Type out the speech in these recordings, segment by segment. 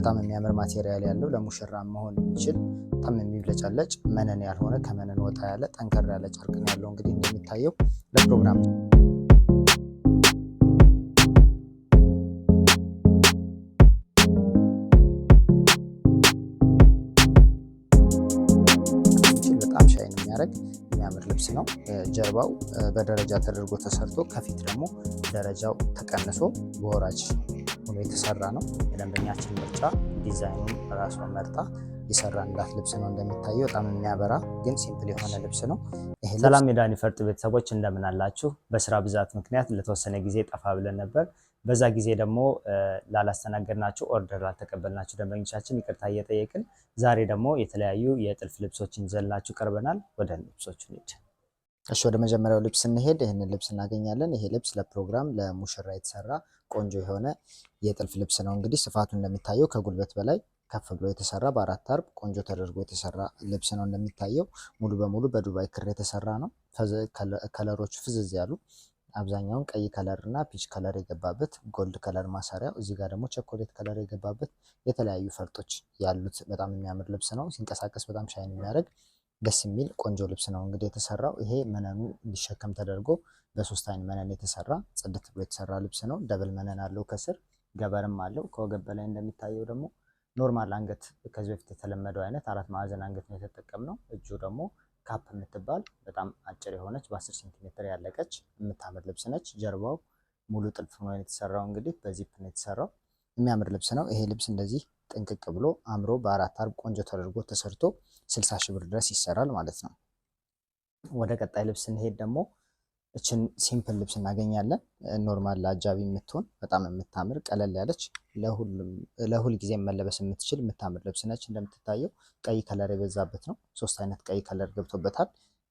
በጣም የሚያምር ማቴሪያል ያለው ለሙሽራ መሆን የሚችል በጣም የሚብለጨለጭ መነን ያልሆነ ከመነን ወጣ ያለ ጠንከር ያለ ጨርቅ ነው ያለው። እንግዲህ እንደሚታየው ለፕሮግራም በጣም ሻይን የሚያደርግ የሚያምር ልብስ ነው። ጀርባው በደረጃ ተደርጎ ተሰርቶ ከፊት ደግሞ ደረጃው ተቀንሶ በወራጅ ሆኖ የተሰራ ነው። የደንበኛችን ምርጫ ዲዛይኑን ራሷን መርጣ የሰራንላት ልብስ ነው። እንደሚታየው በጣም የሚያበራ ግን ሲምፕል የሆነ ልብስ ነው። ሰላም የዳኒ ፈርጥ ቤተሰቦች እንደምን አላችሁ? በስራ ብዛት ምክንያት ለተወሰነ ጊዜ ጠፋ ብለን ነበር። በዛ ጊዜ ደግሞ ላላስተናገድናችሁ ኦርደር ላልተቀበልናችሁ ደንበኞቻችን ይቅርታ እየጠየቅን ዛሬ ደግሞ የተለያዩ የጥልፍ ልብሶችን ይዘንላችሁ ቀርበናል። ወደ ልብሶቹ እንሂድ። እሺ ወደ መጀመሪያው ልብስ እንሄድ። ይህንን ልብስ እናገኛለን። ይሄ ልብስ ለፕሮግራም ለሙሽራ የተሰራ ቆንጆ የሆነ የጥልፍ ልብስ ነው። እንግዲህ ስፋቱ እንደሚታየው ከጉልበት በላይ ከፍ ብሎ የተሰራ በአራት አርብ ቆንጆ ተደርጎ የተሰራ ልብስ ነው። እንደሚታየው ሙሉ በሙሉ በዱባይ ክር የተሰራ ነው። ከለሮቹ ፍዝዝ ያሉ አብዛኛውን ቀይ ከለር እና ፒች ከለር የገባበት ጎልድ ከለር ማሰሪያው፣ እዚህ ጋር ደግሞ ቸኮሌት ከለር የገባበት የተለያዩ ፈርጦች ያሉት በጣም የሚያምር ልብስ ነው። ሲንቀሳቀስ በጣም ሻይን የሚያደርግ ደስ የሚል ቆንጆ ልብስ ነው። እንግዲህ የተሰራው ይሄ መነኑ እንዲሸከም ተደርጎ በሶስት አይን መነን የተሰራ ጽድት ብሎ የተሰራ ልብስ ነው። ደብል መነን አለው፣ ከስር ገበርም አለው። ከወገብ በላይ እንደሚታየው ደግሞ ኖርማል አንገት ከዚህ በፊት የተለመደው አይነት 4 ማዕዘን አንገት ነው የተጠቀምነው። እጁ ደግሞ ካፕ የምትባል በጣም አጭር የሆነች በ10 ሴንቲሜትር ያለቀች የምታምር ልብስ ነች። ጀርባው ሙሉ ጥልፍ ነው የተሰራው። እንግዲህ በዚፕ ነው የተሰራው። የሚያምር ልብስ ነው። ይሄ ልብስ እንደዚህ ጥንቅቅ ብሎ አምሮ በአራት አርብ ቆንጆ ተደርጎ ተሰርቶ 60 ሺህ ብር ድረስ ይሰራል ማለት ነው። ወደ ቀጣይ ልብስ እንሄድ። ደግሞ እችን ሲምፕል ልብስ እናገኛለን። ኖርማል ለአጃቢ የምትሆን በጣም የምታምር ቀለል ያለች ለሁል ጊዜ መለበስ የምትችል የምታምር ልብስ ነች። እንደምትታየው ቀይ ከለር የበዛበት ነው። 3 አይነት ቀይ ከለር ገብቶበታል።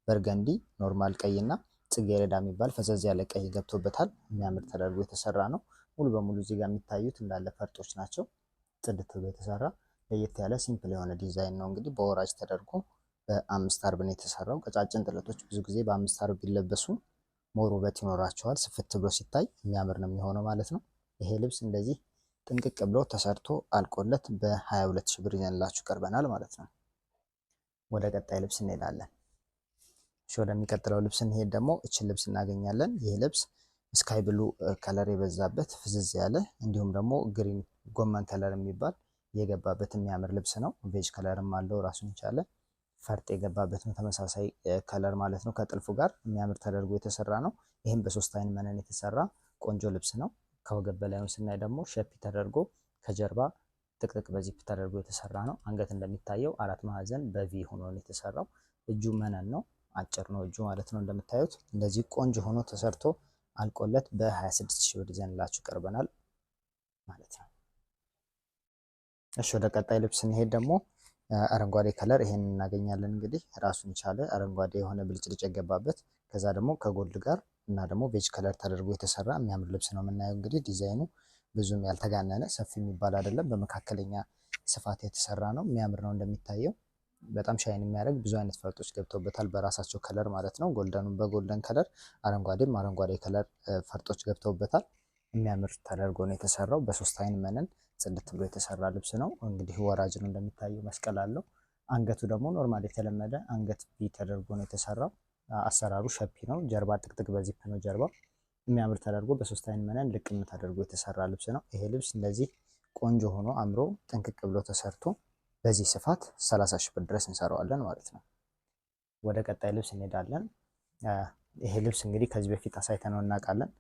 በርገንዲ፣ ኖርማል ቀይ እና ጽጌረዳ የሚባል ፈዘዝ ያለ ቀይ ገብቶበታል። የሚያምር ተደርጎ የተሰራ ነው። ሙሉ በሙሉ እዚህ ጋር የሚታዩት እንዳለ ፈርጦች ናቸው። ጽድት ብሎ የተሰራ ለየት ያለ ሲምፕል የሆነ ዲዛይን ነው። እንግዲህ በወራጅ ተደርጎ በ5 አርብ ነው የተሰራው። ቀጫጭን ጥለቶች ብዙ ጊዜ በ5 አርብ ቢለበሱ ሞር ውበት ይኖራቸዋል። ስፍት ብሎ ሲታይ የሚያምር ነው የሚሆነው ማለት ነው። ይሄ ልብስ እንደዚህ ጥንቅቅ ብሎ ተሰርቶ አልቆለት በ22 ሺህ ብር ይዘንላችሁ ቀርበናል ማለት ነው። ወደ ቀጣይ ልብስ እንሄዳለን። እሺ ወደሚቀጥለው ልብስ እንሄድ። ደግሞ እችን ልብስ እናገኛለን። ይህ ልብስ ስካይ ብሉ ከለር የበዛበት ፍዝዝ ያለ እንዲሁም ደግሞ ግሪን ጎመን ከለር የሚባል የገባበት የሚያምር ልብስ ነው። ቬጅ ከለርም አለው ራሱን የቻለ ፈርጥ የገባበት ነው። ተመሳሳይ ከለር ማለት ነው። ከጥልፉ ጋር የሚያምር ተደርጎ የተሰራ ነው። ይህም በ3 አይን መነን የተሰራ ቆንጆ ልብስ ነው። ከወገብ በላዩን ስናይ ደግሞ ሸፒ ተደርጎ ከጀርባ ጥቅጥቅ በዚፕ ተደርጎ የተሰራ ነው። አንገት እንደሚታየው 4 ማዕዘን በቪ ሆኖ ነው የተሰራው። እጁ መነን ነው፣ አጭር ነው እጁ ማለት ነው። እንደምታዩት እንደዚህ ቆንጆ ሆኖ ተሰርቶ አልቆለት በ26 ሺህ ብር ይዘንላችሁ ቀርበናል ማለት ነው። እሺ ወደ ቀጣይ ልብስ እንሄድ። ደግሞ አረንጓዴ ከለር ይሄን እናገኛለን። እንግዲህ ራሱን የቻለ አረንጓዴ የሆነ ብልጭልጭ የገባበት ከዛ ደግሞ ከጎልድ ጋር እና ደግሞ ቬጅ ከለር ተደርጎ የተሰራ የሚያምር ልብስ ነው የምናየው። እንግዲህ ዲዛይኑ ብዙም ያልተጋነነ ሰፊ የሚባል አይደለም፣ በመካከለኛ ስፋት የተሰራ ነው። የሚያምር ነው እንደሚታየው በጣም ሻይን የሚያደርግ ብዙ አይነት ፈርጦች ገብተውበታል በራሳቸው ከለር ማለት ነው። ጎልደኑም በጎልደን ከለር፣ አረንጓዴም አረንጓዴ ከለር ፈርጦች ገብተውበታል። የሚያምር ተደርጎ ነው የተሰራው። በ3 አይን መነን ጽድት ብሎ የተሰራ ልብስ ነው። እንግዲህ ወራጅ ነው እንደሚታየው፣ መስቀል አለው። አንገቱ ደግሞ ኖርማል የተለመደ አንገት ቢ ተደርጎ ነው የተሰራው። አሰራሩ ሸፒ ነው። ጀርባ ጥቅጥቅ በዚፕ ነው ጀርባው። የሚያምር ተደርጎ በ3 አይን መነን ልቅም ተደርጎ የተሰራ ልብስ ነው። ይሄ ልብስ እንደዚህ ቆንጆ ሆኖ አምሮ ጥንቅቅ ብሎ ተሰርቶ በዚህ ስፋት 30 ሺህ ብር ድረስ እንሰራዋለን ማለት ነው። ወደ ቀጣይ ልብስ እንሄዳለን። ይሄ ልብስ እንግዲህ ከዚህ በፊት አሳይተነው እናውቃለን።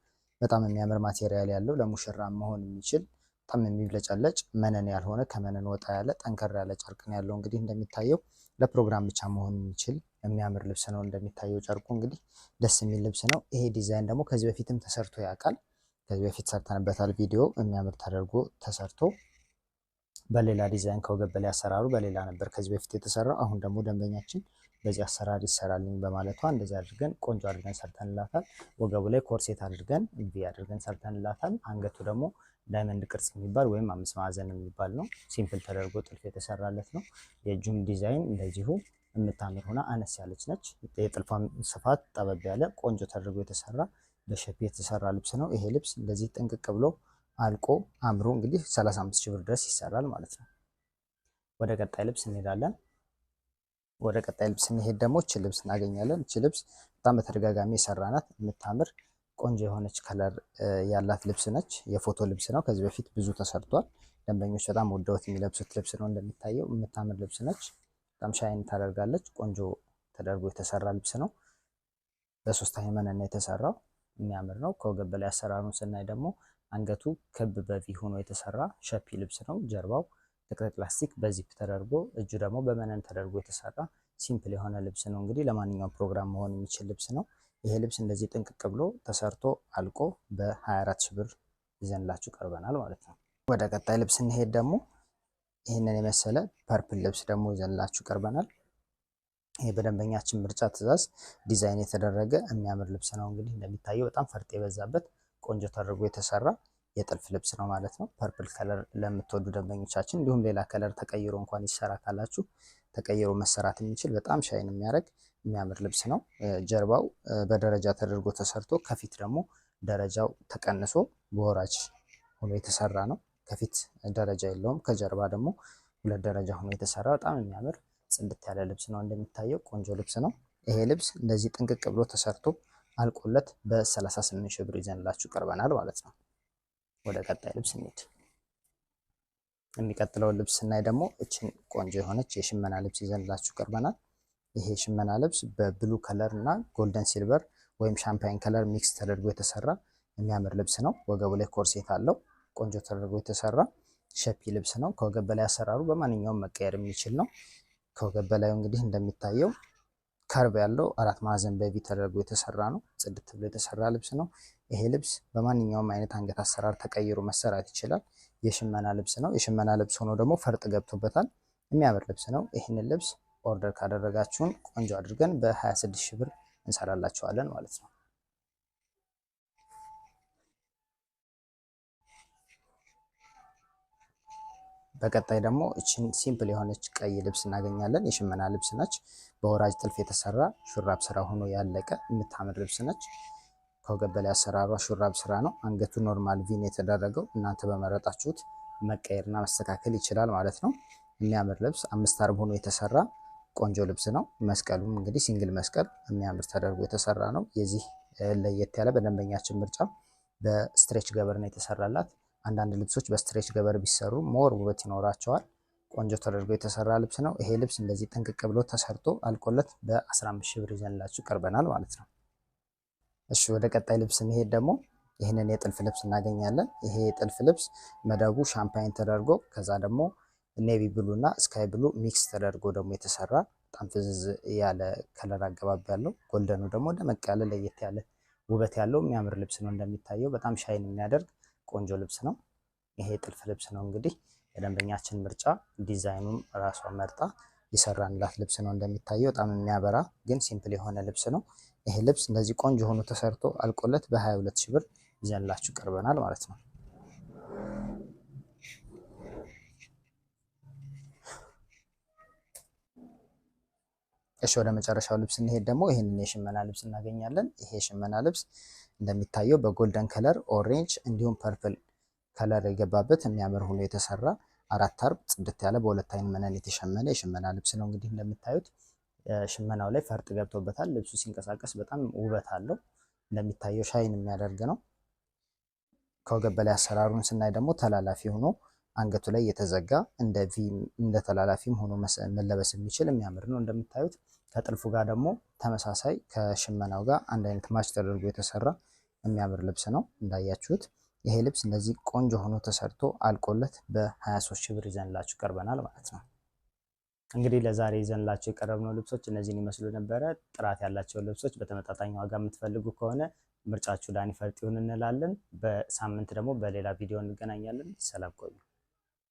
በጣም የሚያምር ማቴሪያል ያለው ለሙሽራ መሆን የሚችል በጣም የሚብለጨለጭ መነን ያልሆነ ከመነን ወጣ ያለ ጠንከር ያለ ጨርቅ ነው ያለው። እንግዲህ እንደሚታየው ለፕሮግራም ብቻ መሆን የሚችል የሚያምር ልብስ ነው። እንደሚታየው ጨርቁ እንግዲህ ደስ የሚል ልብስ ነው። ይሄ ዲዛይን ደግሞ ከዚህ በፊትም ተሰርቶ ያውቃል። ከዚህ በፊት ሰርተንበታል ቪዲዮ። የሚያምር ተደርጎ ተሰርቶ በሌላ ዲዛይን ከወገብ በላይ አሰራሩ በሌላ ነበር ከዚህ በፊት የተሰራው። አሁን ደግሞ ደንበኛችን በዚህ አሰራር ይሰራልኝ በማለቷ እንደዚህ አድርገን ቆንጆ አድርገን ሰርተንላታል። ወገቡ ላይ ኮርሴት አድርገን ቪ አድርገን ሰርተንላታል። አንገቱ ደግሞ ዳይመንድ ቅርጽ የሚባል ወይም 5 ማዕዘን የሚባል ነው። ሲምፕል ተደርጎ ጥልፍ የተሰራለት ነው። የእጁም ዲዛይን እንደዚሁ የምታምር ሆና አነስ ያለች ነች። የጥልፏን ስፋት ጠበብ ያለ ቆንጆ ተደርጎ የተሰራ በሸፒ የተሰራ ልብስ ነው። ይሄ ልብስ እንደዚህ ጥንቅቅ ብሎ አልቆ አምሮ እንግዲህ 35 ሺህ ብር ድረስ ይሰራል ማለት ነው። ወደ ቀጣይ ልብስ እንሄዳለን። ወደ ቀጣይ ልብስ ስንሄድ ደግሞ እቺ ልብስ እናገኛለን። እቺ ልብስ በጣም በተደጋጋሚ የሰራናት የምታምር ቆንጆ የሆነች ከለር ያላት ልብስ ነች። የፎቶ ልብስ ነው። ከዚህ በፊት ብዙ ተሰርቷል። ደንበኞች በጣም ወደውት የሚለብሱት ልብስ ነው። እንደሚታየው የምታምር ልብስ ነች። በጣም ሻይን ታደርጋለች። ቆንጆ ተደርጎ የተሰራ ልብስ ነው። በሶስት መነን ነው የተሰራው። የሚያምር ነው። ከወገብ በላይ አሰራሩን ስናይ ደግሞ አንገቱ ክብ በቪ ሆኖ የተሰራ ሸፒ ልብስ ነው። ጀርባው ጥቅጥቅ ላስቲክ በዚፕ ተደርጎ እጁ ደግሞ በመነን ተደርጎ የተሰራ ሲምፕል የሆነ ልብስ ነው። እንግዲህ ለማንኛውም ፕሮግራም መሆን የሚችል ልብስ ነው። ይሄ ልብስ እንደዚህ ጥንቅቅ ብሎ ተሰርቶ አልቆ በ24 ሺህ ብር ይዘንላችሁ ቀርበናል ማለት ነው። ወደ ቀጣይ ልብስ እንሄድ ደግሞ ይህንን የመሰለ ፐርፕል ልብስ ደግሞ ይዘንላችሁ ቀርበናል። ይሄ በደንበኛችን ምርጫ ትዕዛዝ ዲዛይን የተደረገ የሚያምር ልብስ ነው። እንግዲህ እንደሚታየው በጣም ፈርጥ የበዛበት ቆንጆ ተደርጎ የተሰራ የጥልፍ ልብስ ነው ማለት ነው። ፐርፕል ከለር ለምትወዱ ደንበኞቻችን እንዲሁም ሌላ ከለር ተቀይሮ እንኳን ይሰራ ካላችሁ ተቀይሮ መሰራት የሚችል በጣም ሻይን የሚያደርግ የሚያምር ልብስ ነው። ጀርባው በደረጃ ተደርጎ ተሰርቶ ከፊት ደግሞ ደረጃው ተቀንሶ በወራጅ ሆኖ የተሰራ ነው። ከፊት ደረጃ የለውም። ከጀርባ ደግሞ 2 ደረጃ ሆኖ የተሰራ በጣም የሚያምር ጽድት ያለ ልብስ ነው። እንደሚታየው ቆንጆ ልብስ ነው። ይሄ ልብስ እንደዚህ ጥንቅቅ ብሎ ተሰርቶ አልቆለት በ38 ሺህ ብር ይዘንላችሁ ቀርበናል ማለት ነው። ወደ ቀጣይ ልብስ እንሂድ። የሚቀጥለውን ልብስ ስናይ ደግሞ እችን ቆንጆ የሆነች የሽመና ልብስ ይዘንላችሁ ቀርበናል። ይሄ የሽመና ልብስ በብሉ ከለር እና ጎልደን ሲልቨር ወይም ሻምፓይን ከለር ሚክስ ተደርጎ የተሰራ የሚያምር ልብስ ነው። ወገቡ ላይ ኮርሴት አለው። ቆንጆ ተደርጎ የተሰራ ሸፒ ልብስ ነው። ከወገብ በላይ አሰራሩ በማንኛውም መቀየር የሚችል ነው። ከወገብ በላዩ እንግዲህ እንደሚታየው ከርብ ያለው 4 ማዕዘን በቪ ተደርጎ የተሰራ ነው። ጽድት ብሎ የተሰራ ልብስ ነው። ይሄ ልብስ በማንኛውም አይነት አንገት አሰራር ተቀይሮ መሰራት ይችላል። የሽመና ልብስ ነው። የሽመና ልብስ ሆኖ ደግሞ ፈርጥ ገብቶበታል። የሚያምር ልብስ ነው። ይህንን ልብስ ኦርደር ካደረጋችሁን ቆንጆ አድርገን በ26 ሺህ ብር እንሰራላችኋለን ማለት ነው። በቀጣይ ደግሞ እችን ሲምፕል የሆነች ቀይ ልብስ እናገኛለን። የሽመና ልብስ ነች። በወራጅ ጥልፍ የተሰራ ሹራብ ስራ ሆኖ ያለቀ የምታምር ልብስ ነች። ከወገብ በላይ አሰራሯ ሹራብ ስራ ነው። አንገቱ ኖርማል ቪን የተደረገው እናንተ በመረጣችሁት መቀየርና መስተካከል ይችላል ማለት ነው። የሚያምር ልብስ 5 አርብ ሆኖ የተሰራ ቆንጆ ልብስ ነው። መስቀሉም እንግዲህ ሲንግል መስቀል የሚያምር ተደርጎ የተሰራ ነው። የዚህ ለየት ያለ በደንበኛችን ምርጫ በስትሬች ገበር ነው የተሰራላት። አንዳንድ ልብሶች በስትሬች ገበር ቢሰሩ ሞር ውበት ይኖራቸዋል። ቆንጆ ተደርጎ የተሰራ ልብስ ነው። ይሄ ልብስ እንደዚህ ጥንቅቅ ብሎ ተሰርቶ አልቆለት በ15 ሺህ ብር ይዘንላችሁ ቀርበናል ማለት ነው። እሺ ወደ ቀጣይ ልብስ እንሄድ ደግሞ ይህንን የጥልፍ ልብስ እናገኛለን። ይሄ የጥልፍ ልብስ መደቡ ሻምፓይን ተደርጎ ከዛ ደግሞ ኔቪ ብሉ እና ስካይ ብሉ ሚክስ ተደርጎ ደግሞ የተሰራ በጣም ፍዝዝ ያለ ከለር አገባብ ያለው ጎልደኑ ደግሞ ደመቅ ያለ ለየት ያለ ውበት ያለው የሚያምር ልብስ ነው። እንደሚታየው በጣም ሻይን የሚያደርግ ቆንጆ ልብስ ነው። ይሄ የጥልፍ ልብስ ነው። እንግዲህ የደንበኛችን ምርጫ ዲዛይኑን ራሷ መርጣ የሰራንላት ልብስ ነው። እንደሚታየው በጣም የሚያበራ ግን ሲምፕል የሆነ ልብስ ነው። ይሄ ልብስ እንደዚህ ቆንጆ ሆኖ ተሰርቶ አልቆለት በ22 ሺህ ብር ይዘንላችሁ ቀርበናል ማለት ነው። እሺ ወደ መጨረሻው ልብስ እንሄድ ደግሞ ይህንን የሽመና ልብስ እናገኛለን። ይሄ የሽመና ልብስ እንደሚታየው በጎልደን ከለር፣ ኦሬንጅ እንዲሁም ፐርፕል ከለር የገባበት የሚያምር ሆኖ የተሰራ 4 አርብ ጽድት ያለ በ2 አይን መነን የተሸመነ የሽመና ልብስ ነው። እንግዲህ እንደምታዩት ሽመናው ላይ ፈርጥ ገብቶበታል። ልብሱ ሲንቀሳቀስ በጣም ውበት አለው። እንደሚታየው ሻይን የሚያደርግ ነው። ከወገብ በላይ አሰራሩን ስናይ ደግሞ ተላላፊ ሆኖ አንገቱ ላይ የተዘጋ እንደ ተላላፊም ሆኖ መለበስ የሚችል የሚያምር ነው። እንደምታዩት ከጥልፉ ጋር ደግሞ ተመሳሳይ ከሽመናው ጋር አንድ አይነት ማች ተደርጎ የተሰራ የሚያምር ልብስ ነው። እንዳያችሁት ይሄ ልብስ እንደዚህ ቆንጆ ሆኖ ተሰርቶ አልቆለት በ23 ሺህ ብር ይዘንላችሁ ቀርበናል ማለት ነው። እንግዲህ ለዛሬ ይዘንላችሁ የቀረብነው ልብሶች እነዚህን ይመስሉ ነበረ። ጥራት ያላቸው ልብሶች በተመጣጣኝ ዋጋ የምትፈልጉ ከሆነ ምርጫችሁ ዳኒ ፈርጥ ይሁን እንላለን። በሳምንት ደግሞ በሌላ ቪዲዮ እንገናኛለን። ሰላም ቆዩ።